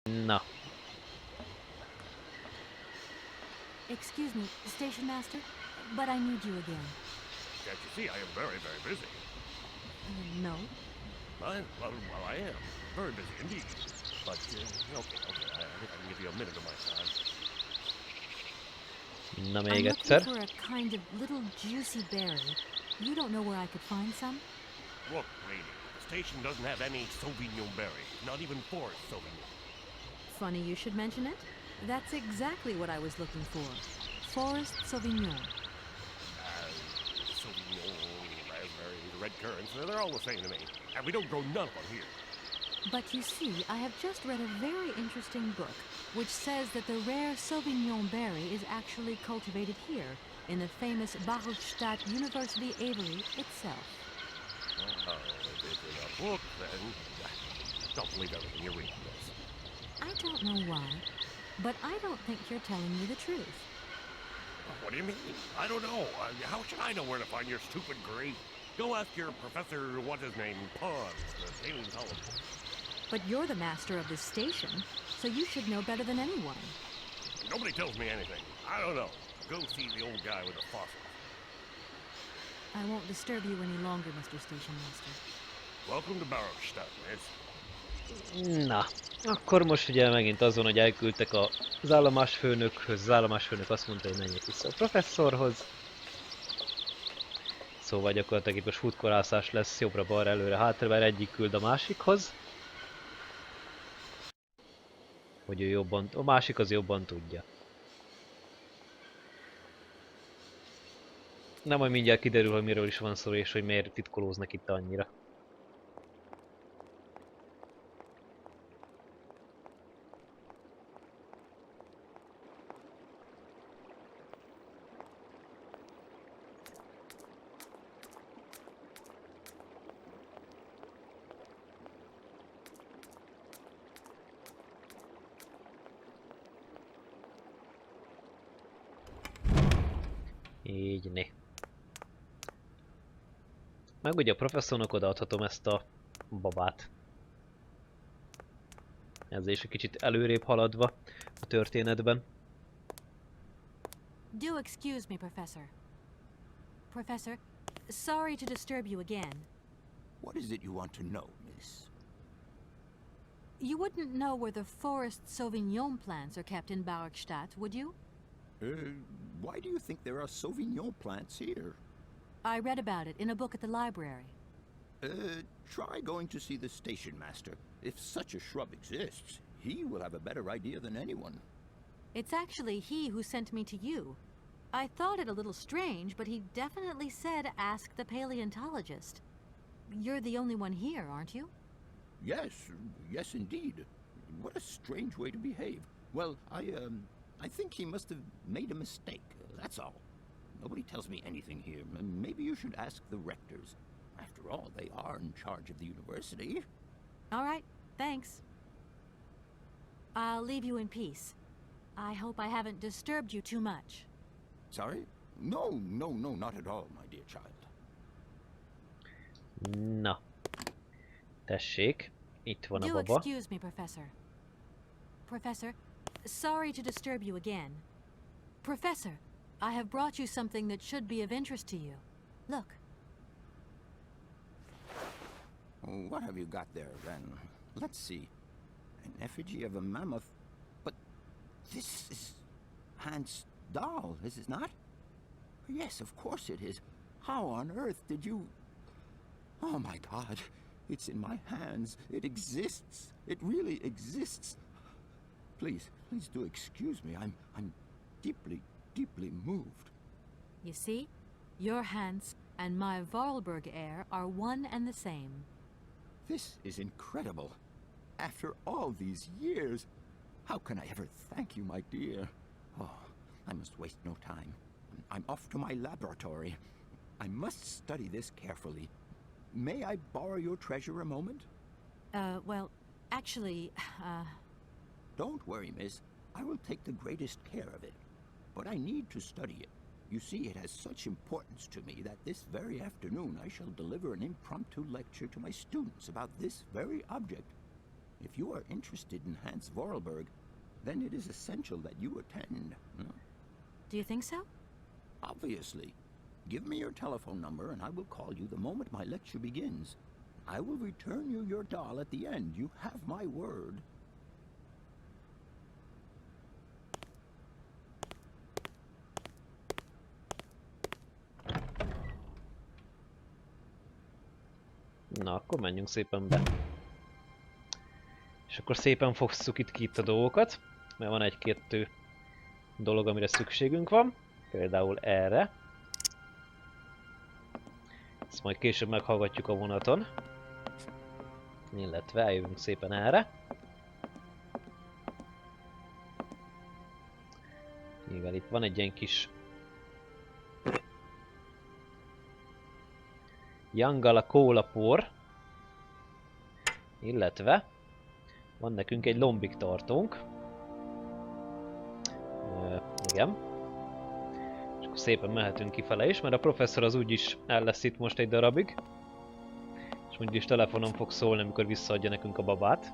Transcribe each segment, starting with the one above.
Na. Excuse me, station master, but I need you again. Can't you see I am very, very busy? No. Well, I am. Very busy indeed. But, okay. I think I can give you a minute of my time. Na, I'm még looking egyszer. for a kind of little juicy berry. You don't know where I could find some? Look, lady, the station doesn't have any Sauvignon berry. Not even forest Sauvignon. Funny you should mention it. That's exactly what I was looking for. Forest Sauvignon. Sauvignon, raspberries, red currants, they're all the same to me. And we don't grow none of them here. But you see, I have just read a very interesting book, which says that the rare Sauvignon berry is actually cultivated here, in the famous Végigjátszás University aviary itself. If it's in a book, then don't believe everything you read, miss. I don't know why, but I don't think you're telling me the truth. What do you mean? I don't know. How should I know where to find your stupid grade? Go ask your professor, what's his name, Pons, the paleontologist. But you're the master of this station, so you should know better than anyone. Nobody tells me anything. I don't know. Go see the old guy with the fossil. I won't disturb you any longer, Mr. Station Master. Welcome to Végigjátszás, miss. Na. Akkor most ugye megint azon, hogy elküldtek az állomásfőnökhöz. Az állomásfőnök azt mondta, hogy menjek vissza a professzorhoz. Szóval gyakorlatilag itt most futkorászás lesz jobbra-balra, előre-hátra, mert egyik küld a másikhoz. Hogy ő jobban, a másik az jobban tudja. Na majd mindjárt kiderül, hogy miről is van szó, és hogy miért titkolóznak itt annyira. Így né. Meg ugye a professzornak odaadhatom ezt a babát. Ezzel is egy kicsit előrébb haladva a történetben. Do excuse me, Professor. Professor, sorry to disturb you again. What is it you want to know, miss? You wouldn't know where the forest Sauvignon plants are kept in Végigjátszás, would you? Why do you think there are Sauvignon plants here? I read about it in a book at the library. Try going to see the station master. If such a shrub exists, he will have a better idea than anyone. It's actually he who sent me to you. I thought it a little strange, but he definitely said ask the paleontologist. You're the only one here, aren't you? Yes indeed. What a strange way to behave. Well, I think he must have made a mistake, that's all. Nobody tells me anything here. Maybe you should ask the rectors. After all, they are in charge of the university. All right, thanks. I'll leave you in peace. I hope I haven't disturbed you too much. Sorry? No, not at all, my dear child. Na. Tessék. Itt van a Do baba. excuse me, Professor. Professor, sorry to disturb you again. Professor, I have brought you something that should be of interest to you. Look. What have you got there, then? Let's see. An effigy of a mammoth. But this is Hans' doll, is it not? Yes, of course it is. How on earth did you... Oh my God, it's in my hands. It exists. It really exists. Please do excuse me. I'm deeply moved. You see, your Hans and my Vorarlberg heir are one and the same. This is incredible. After all these years, how can I ever thank you, my dear? Oh, I must waste no time. I'm off to my laboratory. I must study this carefully. May I borrow your treasure a moment? Well, actually, Don't worry, miss. I will take the greatest care of it. But I need to study it. You see, it has such importance to me that this very afternoon I shall deliver an impromptu lecture to my students about this very object. If you are interested in Hans Vorarlberg, then it is essential that you attend. Do you think so? Obviously. Give me your telephone number and I will call you the moment my lecture begins. I will return you your doll at the end. You have my word. Na, akkor menjünk szépen be. És akkor szépen fosszuk itt a dolgokat, mert van egy-kettő dolog, amire szükségünk van. Például erre. Ezt majd később meghallgatjuk a vonaton. Illetve eljövünk szépen erre. Mivel itt van egy ilyen kis Jangala kólapor. Illetve van nekünk egy lombik tartónk. Igen. És akkor szépen mehetünk kifele is, mert a professzor az úgyis el lesz itt most egy darabig. És úgyis telefonon fog szólni, amikor visszaadja nekünk a babát.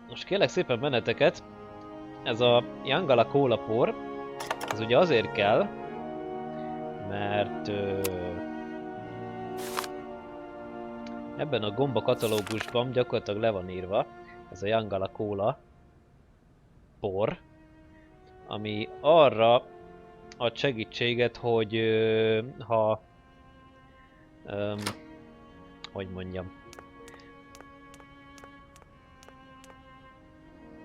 Most kérlek szépen benneteket, ez a Jangala kólapor, ez ugye azért kell, mert ebben a gomba katalógusban gyakorlatilag le van írva ez a Jangala kóla por, ami arra ad segítséget, hogy hogy mondjam.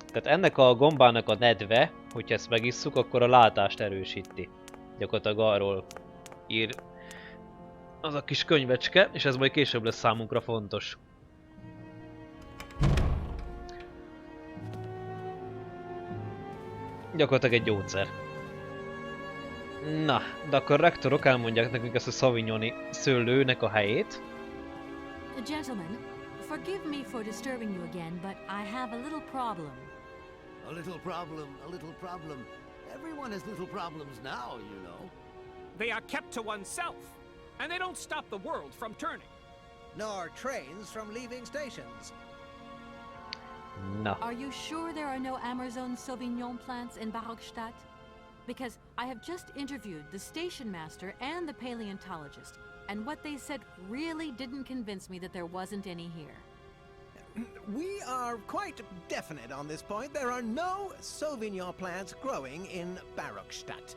Tehát ennek a gombának a nedve, hogyha ezt megisszuk, akkor a látást erősíti. Gyakorlatilag arról ír az a kis könyvecske, és ez majd később lesz számunkra fontos. Gyakorlatilag egy gyógyszer. Na, de akkor rektorok elmondják nekünk ezt a savignoni szőlőnek a helyét. Gentlemen, forgive me for disturbing you again, but I have a little problem. A little problem, a little problem. Everyone has little problems now, you know. They are kept to oneself, and they don't stop the world from turning. Nor trains from leaving stations. Na. Are you sure there are no Amazon Sauvignon plants in Barockstadt? Because I have just interviewed the station master and the paleontologist, and what they said really didn't convince me that there wasn't any here. We are quite definite on this point. There are no Sauvignon plants growing in Barockstadt.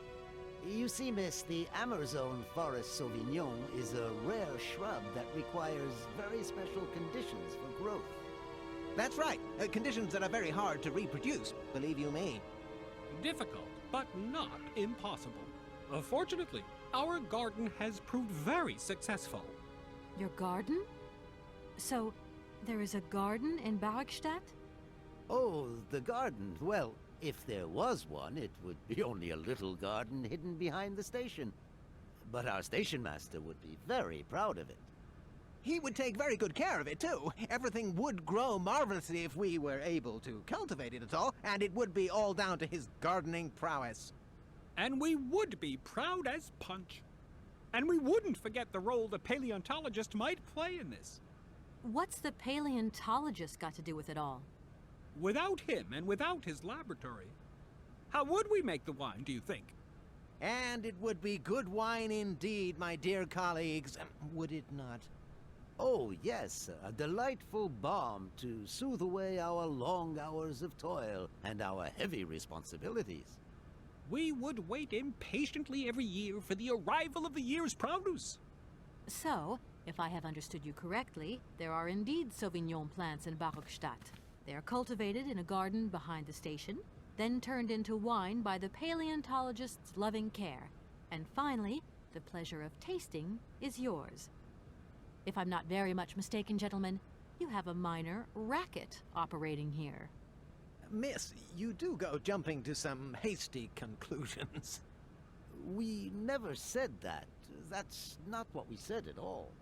You see, miss, the Amazon Forest Sauvignon is a rare shrub that requires very special conditions for growth. That's right. Conditions that are very hard to reproduce, believe you me. Difficult, but not impossible. Fortunately, our garden has proved very successful. Your garden? So, there is a garden in Barockstadt? Oh, the garden. Well, if there was one, it would be only a little garden hidden behind the station. But our station master would be very proud of it. He would take very good care of it, too. Everything would grow marvelously if we were able to cultivate it at all, and it would be all down to his gardening prowess. And we would be proud as punch. And we wouldn't forget the role the paleontologist might play in this. What's the paleontologist got to do with it all? Without him and without his laboratory, how would we make the wine, do you think? And it would be good wine indeed, my dear colleagues, would it not? Oh, yes, a delightful balm to soothe away our long hours of toil and our heavy responsibilities. We would wait impatiently every year for the arrival of the year's produce. So, if I have understood you correctly, there are indeed Sauvignon plants in Barockstadt. They are cultivated in a garden behind the station, then turned into wine by the paleontologist's loving care, and finally, the pleasure of tasting is yours. If I'm not very much mistaken, gentlemen, you have a minor racket operating here. Miss, you do go jumping to some hasty conclusions. We never said that. That's not what we said at all.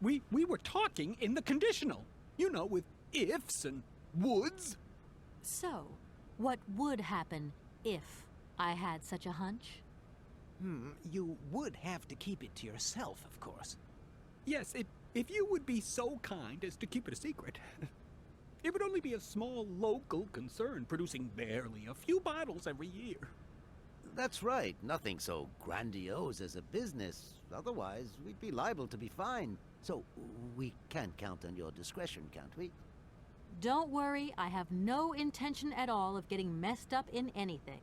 We were talking in the conditional, you know, with ifs and woulds. So, what would happen if I had such a hunch? You would have to keep it to yourself, of course. Yes, if you would be so kind as to keep it a secret. It would only be a small local concern, producing barely a few bottles every year. That's right. Nothing so grandiose as a business. Otherwise, we'd be liable to be fined. So, we can't count on your discretion, can't we? Don't worry, I have no intention at all of getting messed up in anything.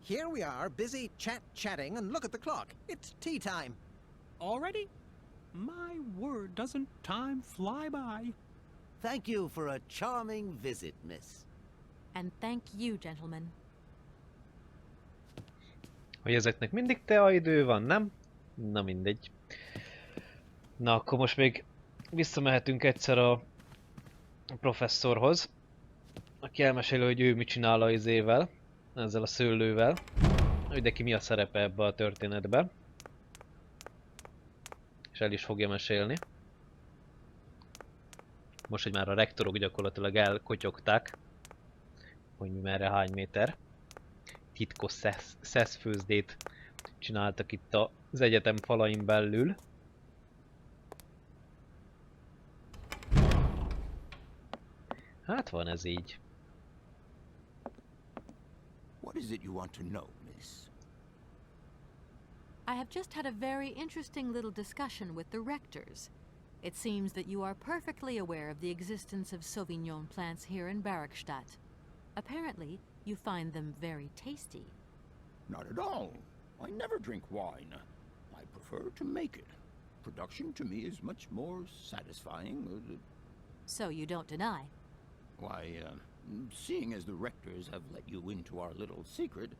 Here we are, busy chatting, and look at the clock. It's tea time. Already? My word, doesn't time fly by? Thank you for a charming visit, miss. And thank you, gentlemen. Hogy ezeknek mindig teaidő van, nem? Na mindegy. Na akkor most még visszamehetünk egyszer a professzorhoz, aki elmeséli, hogy ő mit csinál a izével, ezzel a szőlővel, hogy neki mi a szerepe ebbe a történetbe. És el is fogja mesélni. Most, hogy már a rektorok gyakorlatilag elkotyogták, hogy mi merre hány méter. Titkos szeszfőzdét csináltak itt az egyetem falain belül. Hát van ez így. What is it you want to know, miss? I have just had a very interesting little discussion with the rectors. It seems that you are perfectly aware of the existence of Sauvignon plants here in Végigjátszás. Apparently, you find them very tasty. Not at all. I never drink wine. I prefer to make it. Production to me is much more satisfying. So you don't deny. Why, seeing as the rectors have let you into our little secret,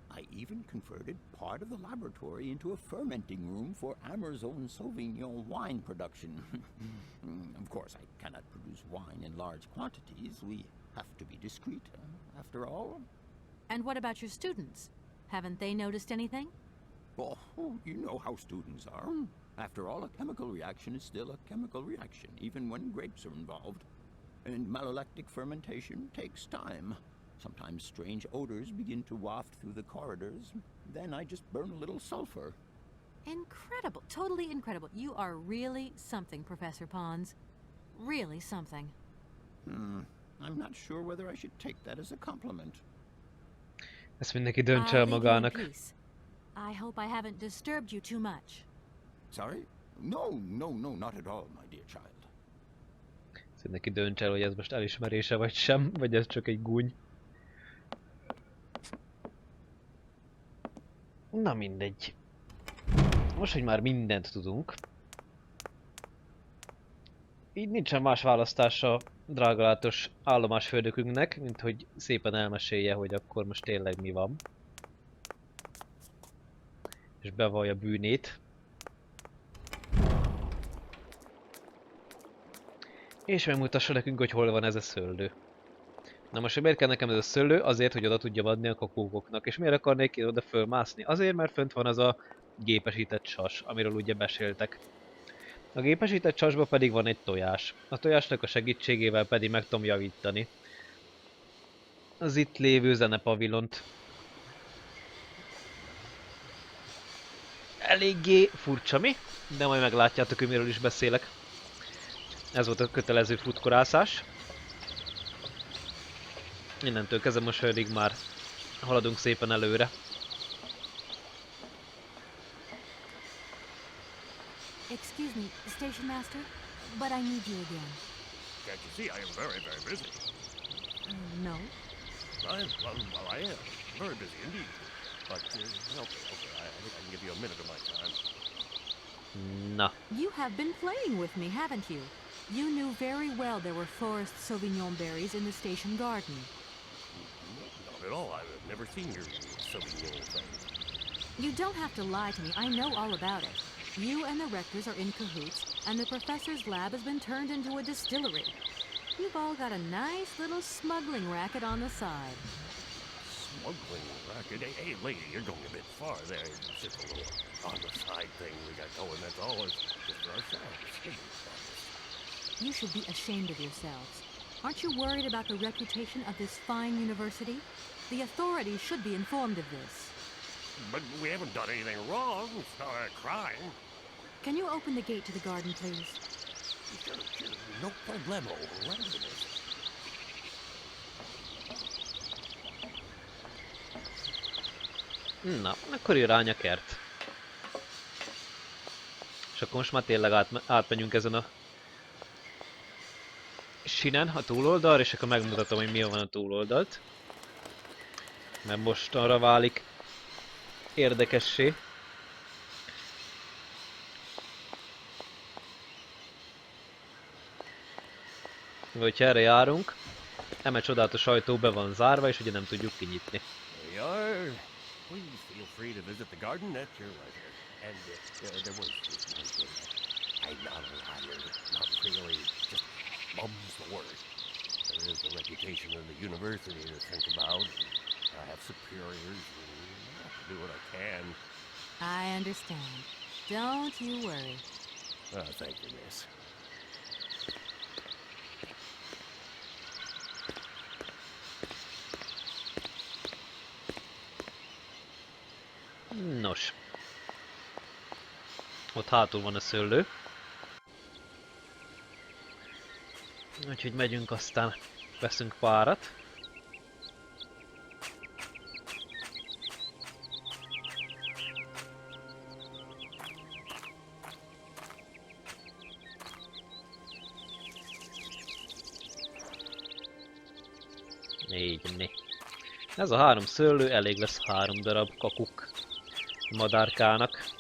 I even converted part of the laboratory into a fermenting room for Amber's own Sauvignon wine production. Of course, I cannot produce wine in large quantities. We have to be discreet, after all. And what about your students? Haven't they noticed anything? Oh, you know how students are. After all, a chemical reaction is still a chemical reaction, even when grapes are involved. And malolactic fermentation takes time. Sometimes strange odors begin to waft through the corridors. Then I just burn a little sulfur. Incredible. Totally incredible. You are really something, Professor Pons. Really something. I'm not sure whether I should take that as a compliment. Ezt mindenki döntse el magának. I hope I haven't disturbed you too much. Sorry? No, not at all, my dear child. Ezt mindenki döntse el, hogy ez most elismerése vagy sem, vagy ez csak egy gúny. Na mindegy. Most, hogy már mindent tudunk, így nincsen más választása drágalátos állomásföldökünknek, mint hogy szépen elmesélje, hogy akkor most tényleg mi van. És bevallja bűnét. És megmutassa nekünk, hogy hol van ez a szőlő. Na most, miért kell nekem ez a szőlő? Azért, hogy oda tudjam adni a kakókoknak. És miért akarnék én oda fölmászni? Azért, mert fönt van az a gépesített sas, amiről ugye beséltek. A gépesített sasban pedig van egy tojás. A tojásnak a segítségével pedig meg tudom javítani az itt lévő zenepavilont. Eléggé furcsa, mi? De majd meglátjátok, hogy miről is beszélek. Ez volt a kötelező futkorászás. Innentől kezdve most pedig már haladunk szépen előre. Excuse me, Station Master, but I need you again. Can't you see I am very, very busy? No. Well, I am. Very busy indeed. But, okay, I think I can give you a minute of my time. Na. You have been playing with me, haven't you? You knew very well there were forest Sauvignon berries in the station garden. Not at all. I've never seen your Sauvignon thing. You don't have to lie to me. I know all about it. You and the rectors are in cahoots, and the professor's lab has been turned into a distillery. You've all got a nice little smuggling racket on the side. Smuggling racket? Hey, lady, you're going a bit far there. It's just a little on the side thing we got going. That's all. It's just for ourselves. You should be ashamed of yourselves. Aren't you worried about the reputation of this fine university? The authorities should be informed of this. But we haven't done anything wrong. It's not a crime. Can you open the gate to the garden, please? Sure, no problemo. Right in it. Na, akkor irány a kert. És akkor most már tényleg átmegyünk ezen a sinen, a túloldal, és akkor megmutatom, hogy mi van a túloldalt. Mert most arra válik érdekessé. Hogyha erre járunk, eme csodálatos ajtó be van zárva, és ugye nem tudjuk kinyitni. There you are. Please feel free to visit the garden at your leisure. And there was this one thing. I'm not a liar, not really. Just mum's the word. There is a reputation in the university to think about. I have superiors, and I have to do what I can. I understand. Don't you worry. Oh, thank you, miss. Nos. Ott hátul van a szőlő. Úgyhogy megyünk, aztán veszünk párat. Így né. Ez a 3 szőlő elég lesz 3 darab kakuk madárkának.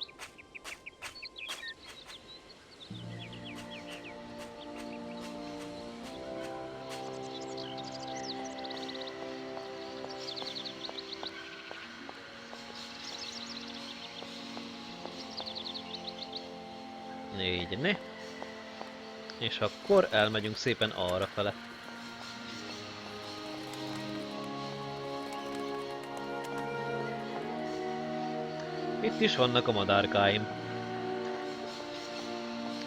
Így né. És akkor elmegyünk szépen arrafele. Itt is vannak a madárkáim.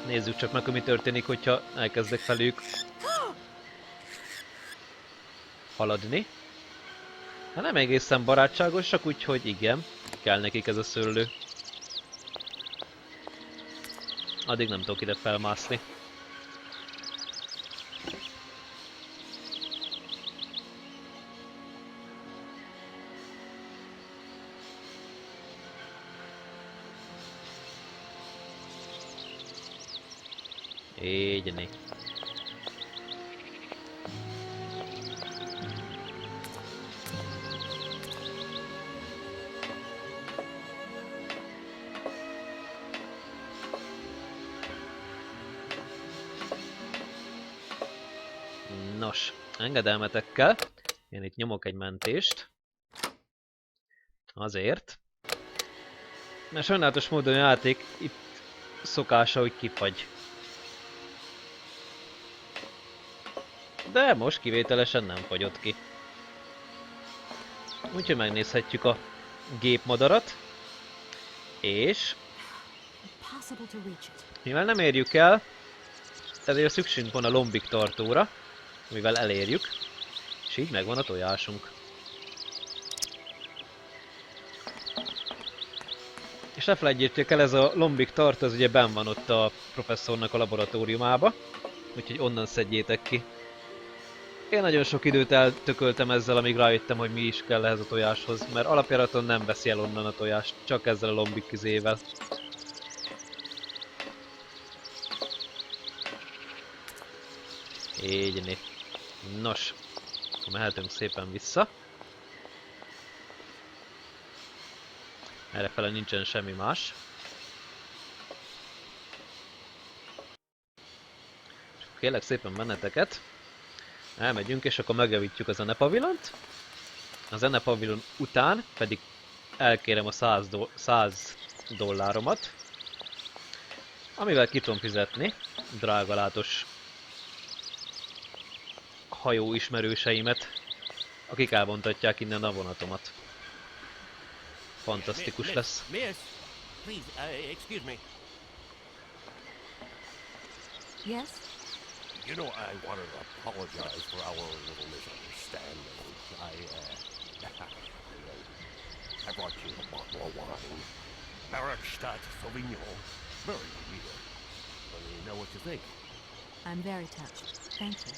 Nézzük csak meg, hogy mi történik, hogyha elkezdek felük haladni. Hát nem egészen barátságosak, úgyhogy igen, kell nekik ez a szőlő. Addig nem tudok ide felmászni. Így né. Nos, engedelmetekkel én itt nyomok egy mentést. Azért. Mert sajnálatos módon a játék itt szokása, hogy kifagy. De most kivételesen nem fagyott ki. Úgyhogy megnézhetjük a gépmadarat. És mivel nem érjük el, ezért szükségünk van a lombik tartóra, mivel elérjük, és így megvan a tojásunk. És ne felejtjétek el, ez a lombik tartó, az ugye benn van ott a professzornak a laboratóriumába, úgyhogy onnan szedjétek ki. Én nagyon sok időt eltököltem ezzel, amíg rájöttem, hogy mi is kell ehhez a tojáshoz, mert alapjáraton nem veszi el onnan a tojást, csak ezzel a lombik küzével. Így né. Nos, akkor mehetünk szépen vissza. Errefele nincsen semmi más. Kérlek szépen benneteket. Elmegyünk, és akkor megjavítjuk a zenepavilont. A zenepavilon után pedig elkérem a 100 dolláromat, amivel ki tudom fizetni drágalátos hajó ismerőseimet, akik elvontatják innen a vonatomat. Fantasztikus lesz. Miss, please, excuse me. Yes? You know, I wanted to apologize for our little misunderstanding. I brought you a bottle of wine. Végigjátszás Sauvignon. Very good deal. Let me know what you think. I'm very touched. Thank you.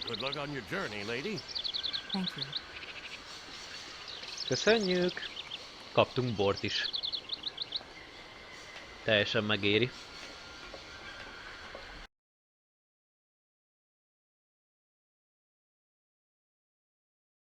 Good luck on your journey, lady. Thank you. Köszönjük! Kaptunk bort is. Teljesen megéri.